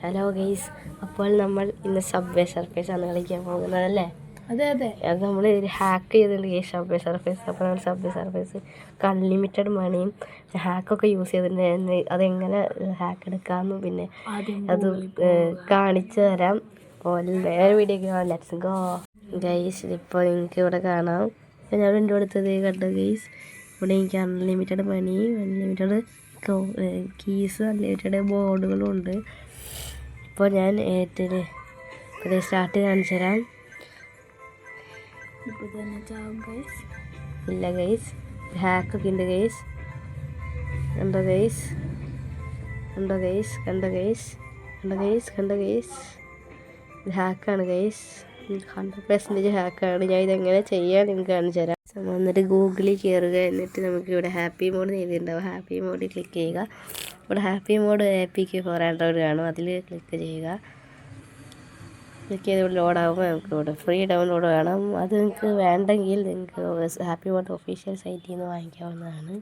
Hello guys, അപ്പോൾ നമ്മൾ ഇന്ന് സബ്വേ സർഫേസ് ആണ് കളിക്കാൻ പോകുന്നതല്ലേ? അതെ അത് നമ്മൾ ഹാക്ക് ചെയ്തിട്ടുണ്ട് ഗെയ്സ് സബ്വേ സർഫേസ്. അപ്പോൾ നമ്മൾ സബ്വേ സർഫേസ് അൺലിമിറ്റഡ് മണിയും ഹാക്കൊക്കെ യൂസ് ചെയ്തിട്ടുണ്ട്. അതെങ്ങനെ ഹാക്ക് എടുക്കാമെന്നും പിന്നെ അത് കാണിച്ചു തരാം. അപ്പോൾ വേറെ വീഡിയോ ലെറ്റ്സ് ഗോ ഗെയ്സ്. ഇപ്പോൾ നിങ്ങൾക്ക് ഇവിടെ കാണാം. ഞാൻ എൻ്റെ അടുത്തത് കണ്ടു ഗെയ്സ്. ഇവിടെ എനിക്ക് അൺലിമിറ്റഡ് മണി, അൺലിമിറ്റഡ് കീസ്, അൺലിമിറ്റഡ് ബോർഡുകളും ഉണ്ട്. ഇപ്പോൾ ഞാൻ സ്റ്റാർട്ട് കാണിച്ചു തരാം. ഇല്ല ഗൈസ്, ഹാക്കൊക്കെ ഉണ്ട് ഗൈസ്. കണ്ടോ ഗൈസ്, കണ്ടോ ഗൈസ്, കണ്ടോ ഗൈസ്, കണ്ടോ ഗൈസ്, കണ്ടോ ഗൈസ്. ഇത് ഹാക്കാണ് ഗൈസ്, 100% ഹാക്കാണ്. ഞാൻ ഇതെങ്ങനെ ചെയ്യാൻ നിങ്ങൾക്ക് കാണിച്ചു തരാം. എന്നിട്ട് ഗൂഗിളിൽ കയറുക. എന്നിട്ട് നമുക്ക് ഇവിടെ ഹാപ്പി മോഡ് എഴുതിയിട്ടുണ്ടാവും. ഹാപ്പി മോഡിൽ ക്ലിക്ക് ചെയ്യുക. ഇവിടെ happy mode APK for Android കാണും. അതിൽ ക്ലിക്ക് ചെയ്യുക. ക്ലിക്ക് ചെയ്ത് ഇവിടെ ലോഡാകുമ്പോൾ നമുക്ക് ഇവിടെ ഫ്രീ ഡൗൺലോഡ് വേണം. അത് നിങ്ങൾക്ക് വേണ്ടെങ്കിൽ നിങ്ങൾക്ക് ഹാപ്പി മോഡ് ഒഫീഷ്യൽ സൈറ്റിൽ നിന്ന് വാങ്ങിക്കാവുന്നതാണ്.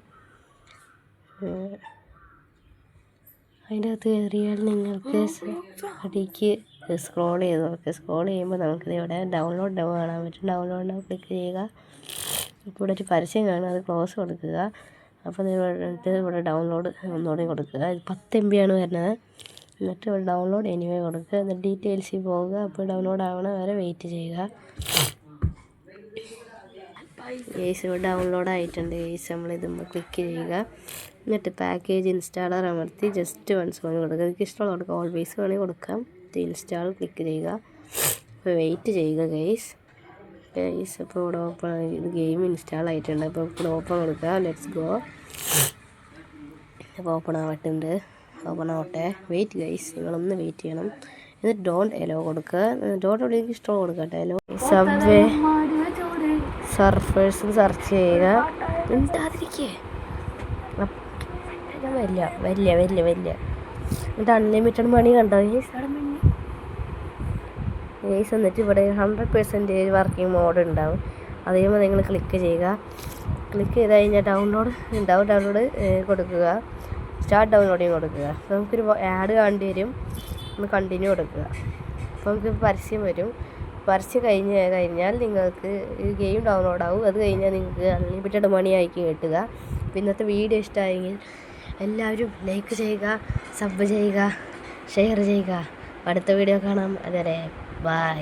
അതിൻ്റെ അകത്ത് കയറിയാൽ നിങ്ങൾക്ക് അടിക്ക് സ്ക്രോൾ ചെയ്ത് നോക്കുക. സ്ക്രോൾ ചെയ്യുമ്പോൾ നമുക്കിത് ഇവിടെ ഡൗൺലോഡ് ഡൗ കാണാൻ പറ്റും. ഡൗൺലോഡ് ഡൗ ക്ലിക്ക് ചെയ്യുക. ഇപ്പോൾ ഇവിടെ ഒരു പരസ്യം കാണും, അത് ക്ലോസ് കൊടുക്കുക. അപ്പോൾ ഇവിടെ ഡൗൺലോഡ് ഒന്നുകൂടി കൊടുക്കുക. ഇത് 10 MB ആണ് വരുന്നത്. എന്നിട്ട് ഇവിടെ ഡൗൺലോഡ് എനിവേ കൊടുക്കുക. എന്നിട്ട് ഡീറ്റെയിൽസിൽ പോവുക. അപ്പോൾ ഡൗൺലോഡ് ആവണ വരെ വെയിറ്റ് ചെയ്യുക. ഗെയ്സ് ഇവിടെ ഡൗൺലോഡ് ആയിട്ടുണ്ട് ഗെയ്സ്. നമ്മളിതുമ്പോൾ ക്ലിക്ക് ചെയ്യുക. എന്നിട്ട് പാക്കേജ് ഇൻസ്റ്റാളർ അമർത്തി ജസ്റ്റ് വൺസ് വേണമെങ്കിൽ കൊടുക്കുക. എനിക്ക് ഇഷ്ടമുള്ള കൊടുക്കുക, ഓൾവേസ് വേണമെങ്കിൽ കൊടുക്കാം. ഇൻസ്റ്റാൾ ക്ലിക്ക് ചെയ്യുക. അപ്പോൾ വെയിറ്റ് ചെയ്യുക ഗെയ്സ്. അപ്പോൾ ഇവിടെ ഓപ്പൺ ഇത് ഗെയിം ഇൻസ്റ്റാൾ ആയിട്ടുണ്ട്. അപ്പോൾ ഇവിടെ ഓപ്പൺ കൊടുക്കുക. Let's go. അപ്പോൾ ഓപ്പൺ ആവട്ടുണ്ട്. ഓപ്പൺ ആവട്ടെ. വെയിറ്റ് ഗൈസ്, നിങ്ങളൊന്ന് വെയിറ്റ് ചെയ്യണം. എന്നിട്ട് ഡോണ്ട് എലോ കൊടുക്കുക. ഡോണ്ട് എനിക്ക് ഇഷ്ടം കൊടുക്കട്ടെ. എലോ സബ്വേ സർഫേഴ്സ് സെർച്ച് ചെയ്യുക. എന്താതിരിക്കേ വലിയ എന്നിട്ട് അൺലിമിറ്റഡ് മണി കണ്ടോ ഗൈസ്. എന്നിട്ട് ഇവിടെ 100% വർക്കിംഗ് മോഡ് ഉണ്ടാവും. അതേപോലെ നിങ്ങൾ ക്ലിക്ക് ചെയ്യുക. ക്ലിക്ക് ചെയ്ത് കഴിഞ്ഞാൽ ഡൗൺലോഡ് ഉണ്ടാവും. ഡൗൺലോഡ് കൊടുക്കുക. സ്റ്റാർട്ട് ഡൗൺലോഡിങ് കൊടുക്കുക. അപ്പോൾ നമുക്കൊരു ആഡ് കാണേണ്ടി വരും. ഒന്ന് കണ്ടിന്യൂ കൊടുക്കുക. അപ്പോൾ നമുക്ക് പരസ്യം വരും. പരസ്യം കഴിഞ്ഞാൽ നിങ്ങൾക്ക് ഗെയിം ഡൗൺലോഡ് ആവും. അത് കഴിഞ്ഞാൽ നിങ്ങൾക്ക് അൺലിമിറ്റഡ് മണി ആയിരിക്കും കിട്ടുക. അപ്പോൾ ഇന്നത്തെ വീഡിയോ ഇഷ്ടമായെങ്കിൽ എല്ലാവരും ലൈക്ക് ചെയ്യുക, സബ് ചെയ്യുക, ഷെയർ ചെയ്യുക. അടുത്ത വീഡിയോ കാണാം. അതുവരെ ബൈ.